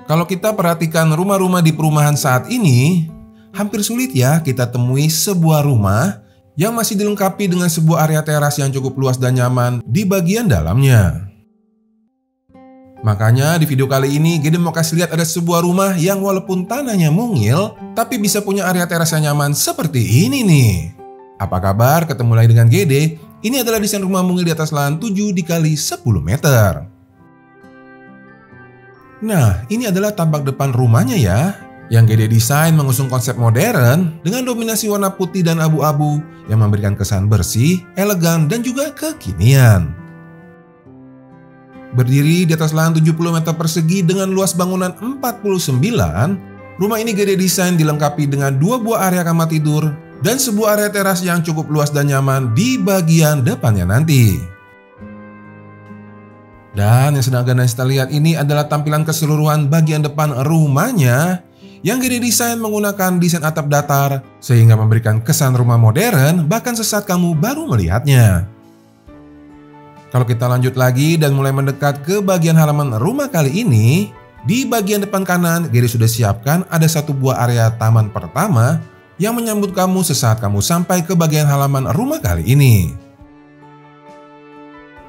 Kalau kita perhatikan rumah-rumah di perumahan saat ini, hampir sulit ya kita temui sebuah rumah yang masih dilengkapi dengan sebuah area teras yang cukup luas dan nyaman di bagian dalamnya. Makanya di video kali ini Gede mau kasih lihat ada sebuah rumah yang walaupun tanahnya mungil, tapi bisa punya area teras yang nyaman seperti ini nih. Apa kabar? Ketemu lagi dengan Gede. Ini adalah desain rumah mungil di atas lahan 7 x 10 meter. Nah, ini adalah tampak depan rumahnya ya, yang Gede desain mengusung konsep modern dengan dominasi warna putih dan abu-abu yang memberikan kesan bersih, elegan, dan juga kekinian. Berdiri di atas lahan 70 meter persegi dengan luas bangunan 49, rumah ini Gede desain dilengkapi dengan 2 buah area kamar tidur dan sebuah area teras yang cukup luas dan nyaman di bagian depannya nanti. Dan yang sedang Ganesta lihat ini adalah tampilan keseluruhan bagian depan rumahnya yang Gede desain menggunakan desain atap datar sehingga memberikan kesan rumah modern bahkan sesaat kamu baru melihatnya. Kalau kita lanjut lagi dan mulai mendekat ke bagian halaman rumah kali ini, di bagian depan kanan Gede sudah siapkan ada satu buah area taman pertama yang menyambut kamu sesaat kamu sampai ke bagian halaman rumah kali ini.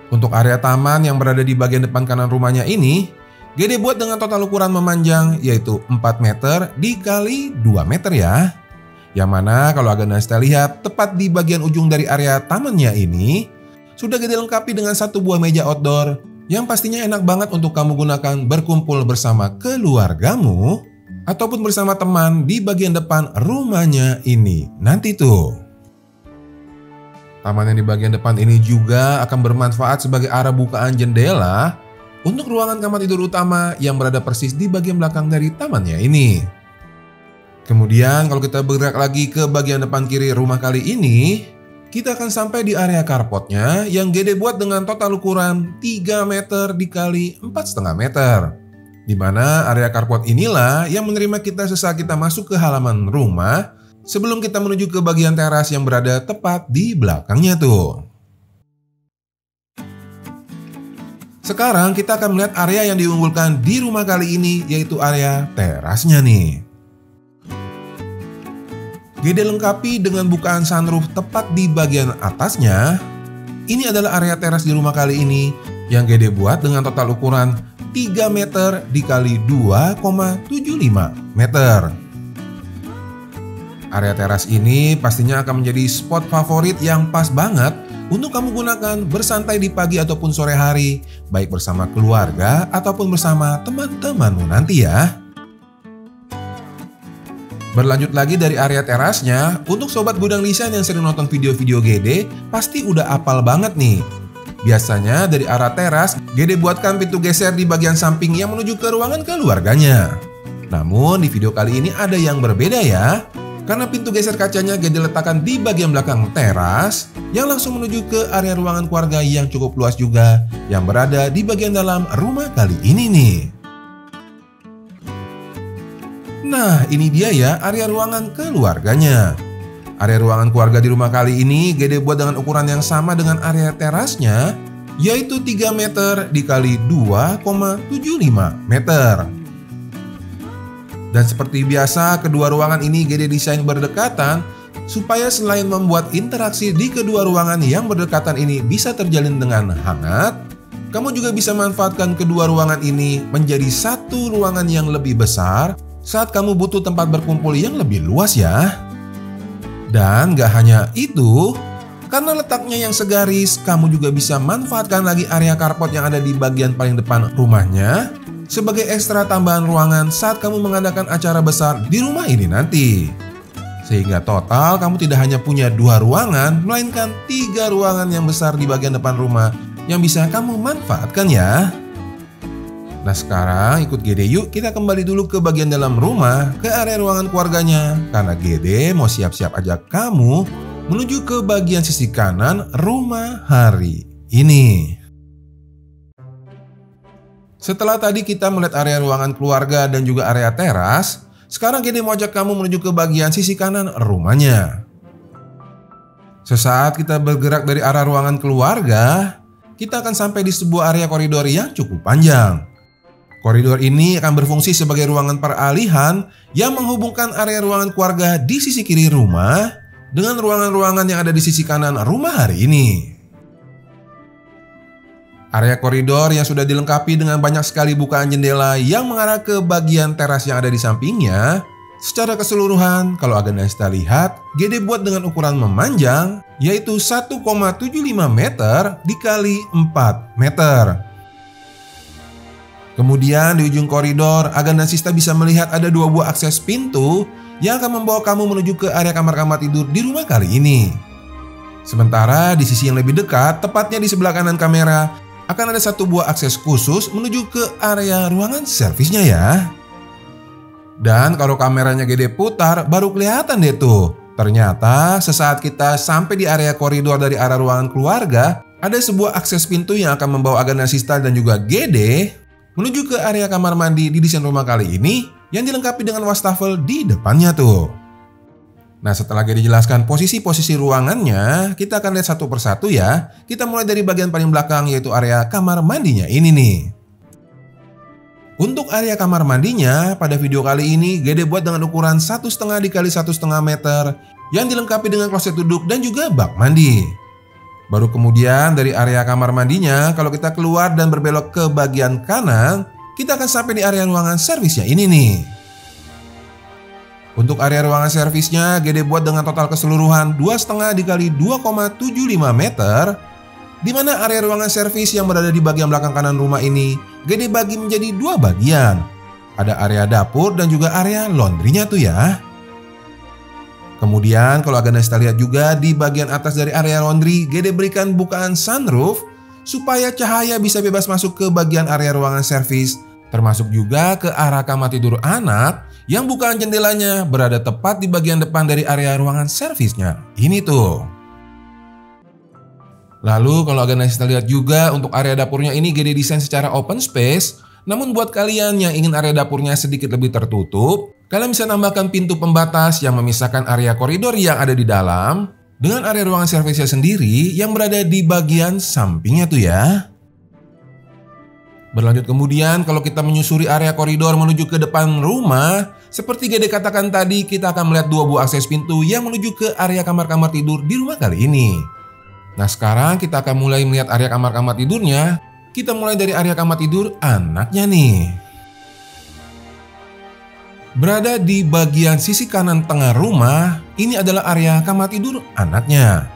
Untuk area taman yang berada di bagian depan kanan rumahnya ini, Gede buat dengan total ukuran memanjang yaitu 4 meter dikali 2 meter ya. Yang mana kalau Ganesta lihat tepat di bagian ujung dari area tamannya ini, sudah Gede lengkapi dengan satu buah meja outdoor yang pastinya enak banget untuk kamu gunakan berkumpul bersama keluargamu ataupun bersama teman di bagian depan rumahnya ini. Nanti tuh. Taman yang di bagian depan ini juga akan bermanfaat sebagai arah bukaan jendela untuk ruangan kamar tidur utama yang berada persis di bagian belakang dari tamannya ini. Kemudian kalau kita bergerak lagi ke bagian depan kiri rumah kali ini, kita akan sampai di area carportnya yang Gede buat dengan total ukuran 3 meter dikali 4,5 meter. Di mana area carport inilah yang menerima kita sesaat kita masuk ke halaman rumah sebelum kita menuju ke bagian teras yang berada tepat di belakangnya tuh. Sekarang kita akan melihat area yang diunggulkan di rumah kali ini yaitu area terasnya nih. Gede lengkapi dengan bukaan sunroof tepat di bagian atasnya. Ini adalah area teras di rumah kali ini yang Gede buat dengan total ukuran 3 meter dikali 2,75 meter. Area teras ini pastinya akan menjadi spot favorit yang pas banget untuk kamu gunakan bersantai di pagi ataupun sore hari, baik bersama keluarga ataupun bersama teman-temanmu nanti ya. Berlanjut lagi dari area terasnya, untuk sobat gudang desain yang sering nonton video-video Gede, pasti udah apal banget nih. Biasanya dari arah teras, Gede buatkan pintu geser di bagian samping yang menuju ke ruangan keluarganya. Namun di video kali ini ada yang berbeda ya. Karena pintu geser kacanya Gede letakkan di bagian belakang teras yang langsung menuju ke area ruangan keluarga yang cukup luas juga yang berada di bagian dalam rumah kali ini nih. Nah, ini dia ya area ruangan keluarganya. Area ruangan keluarga di rumah kali ini Gede buat dengan ukuran yang sama dengan area terasnya, yaitu 3 meter dikali 2,75 meter. Dan seperti biasa, kedua ruangan ini Gede desain berdekatan supaya selain membuat interaksi di kedua ruangan yang berdekatan ini bisa terjalin dengan hangat, kamu juga bisa manfaatkan kedua ruangan ini menjadi satu ruangan yang lebih besar saat kamu butuh tempat berkumpul yang lebih luas ya. Dan gak hanya itu, karena letaknya yang segaris, kamu juga bisa manfaatkan lagi area carport yang ada di bagian paling depan rumahnya sebagai ekstra tambahan ruangan saat kamu mengadakan acara besar di rumah ini nanti. Sehingga total kamu tidak hanya punya 2 ruangan, melainkan 3 ruangan yang besar di bagian depan rumah yang bisa kamu manfaatkan ya. Nah sekarang ikut Gede yuk, kita kembali dulu ke bagian dalam rumah, ke area ruangan keluarganya. Karena Gede mau siap-siap ajak kamu menuju ke bagian sisi kanan rumah hari ini. Setelah tadi kita melihat area ruangan keluarga dan juga area teras, sekarang Gede mau ajak kamu menuju ke bagian sisi kanan rumahnya. Sesaat kita bergerak dari arah ruangan keluarga, kita akan sampai di sebuah area koridor yang cukup panjang. Koridor ini akan berfungsi sebagai ruangan peralihan yang menghubungkan area ruangan keluarga di sisi kiri rumah dengan ruangan-ruangan yang ada di sisi kanan rumah hari ini. Area koridor yang sudah dilengkapi dengan banyak sekali bukaan jendela yang mengarah ke bagian teras yang ada di sampingnya. Secara keseluruhan, kalau Agnesita lihat, GD buat dengan ukuran memanjang, yaitu 1,75 meter dikali 4 meter. Kemudian di ujung koridor, Agnesita bisa melihat ada 2 buah akses pintu yang akan membawa kamu menuju ke area kamar-kamar tidur di rumah kali ini. Sementara di sisi yang lebih dekat, tepatnya di sebelah kanan kamera, akan ada 1 buah akses khusus menuju ke area ruangan servisnya ya. Dan kalau kameranya gede putar, baru kelihatan deh tuh. Ternyata sesaat kita sampai di area koridor dari arah ruangan keluarga, ada sebuah akses pintu yang akan membawa Agnesita dan juga Gede menuju ke area kamar mandi di desain rumah kali ini yang dilengkapi dengan wastafel di depannya tuh. Nah, setelah Gede jelaskan posisi-posisi ruangannya, kita akan lihat satu persatu ya. Kita mulai dari bagian paling belakang, yaitu area kamar mandinya ini nih. Untuk area kamar mandinya, pada video kali ini Gede buat dengan ukuran 1,5 dikali 1,5 meter yang dilengkapi dengan kloset duduk dan juga bak mandi. Baru kemudian dari area kamar mandinya, kalau kita keluar dan berbelok ke bagian kanan, kita akan sampai di area ruangan servisnya ini nih. Untuk area ruangan servisnya, Gede buat dengan total keseluruhan 2,5 dikali 2,75 meter, di mana area ruangan servis yang berada di bagian belakang kanan rumah ini Gede bagi menjadi 2 bagian. Ada area dapur dan juga area laundrynya tuh ya. Kemudian kalau Agnesita lihat juga di bagian atas dari area laundry, Gede berikan bukaan sunroof supaya cahaya bisa bebas masuk ke bagian area ruangan servis, termasuk juga ke arah kamar tidur anak yang bukaan jendelanya berada tepat di bagian depan dari area ruangan servisnya. Ini tuh. Lalu kalau Agnesita lihat juga untuk area dapurnya ini Gede desain secara open space. Namun buat kalian yang ingin area dapurnya sedikit lebih tertutup, kalian bisa tambahkan pintu pembatas yang memisahkan area koridor yang ada di dalam dengan area ruangan servisnya sendiri yang berada di bagian sampingnya tuh ya. Berlanjut kemudian kalau kita menyusuri area koridor menuju ke depan rumah, seperti Gede katakan tadi, kita akan melihat 2 buah akses pintu yang menuju ke area kamar-kamar tidur di rumah kali ini. Nah, sekarang kita akan mulai melihat area kamar-kamar tidurnya. Kita mulai dari area kamar tidur anaknya nih. Berada di bagian sisi kanan tengah rumah, ini adalah area kamar tidur anaknya.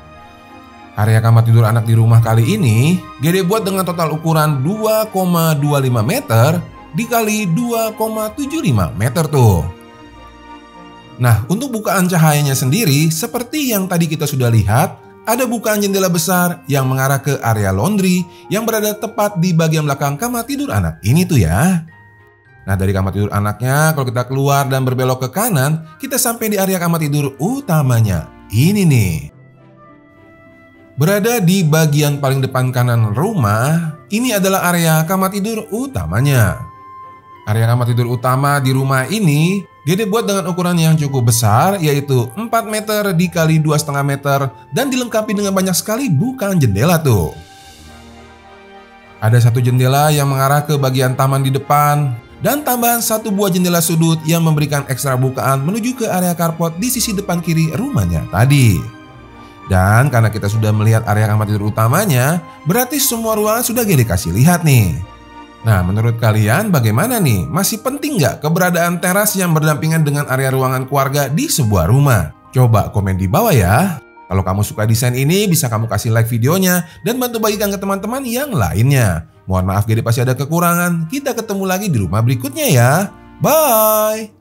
Area kamar tidur anak di rumah kali ini Gede buat dengan total ukuran 2,25 meter dikali 2,75 meter tuh. Nah, untuk bukaan cahayanya sendiri, seperti yang tadi kita sudah lihat, ada bukaan jendela besar yang mengarah ke area laundry yang berada tepat di bagian belakang kamar tidur anak ini tuh ya. Nah, dari kamar tidur anaknya, kalau kita keluar dan berbelok ke kanan, kita sampai di area kamar tidur utamanya. Ini nih. Berada di bagian paling depan kanan rumah, ini adalah area kamar tidur utamanya. Area kamar tidur utama di rumah ini Gede buat dengan ukuran yang cukup besar, yaitu 4 meter dikali 2,5 meter dan dilengkapi dengan banyak sekali bukaan jendela tuh. Ada 1 jendela yang mengarah ke bagian taman di depan dan tambahan 1 buah jendela sudut yang memberikan ekstra bukaan menuju ke area carport di sisi depan kiri rumahnya tadi. Dan karena kita sudah melihat area kamar tidur utamanya, berarti semua ruangan sudah Gede kasih lihat nih. Nah, menurut kalian bagaimana nih? Masih penting nggak keberadaan teras yang berdampingan dengan area ruangan keluarga di sebuah rumah? Coba komen di bawah ya. Kalau kamu suka desain ini, bisa kamu kasih like videonya dan bantu bagikan ke teman-teman yang lainnya. Mohon maaf Gede pasti ada kekurangan. Kita ketemu lagi di rumah berikutnya ya. Bye!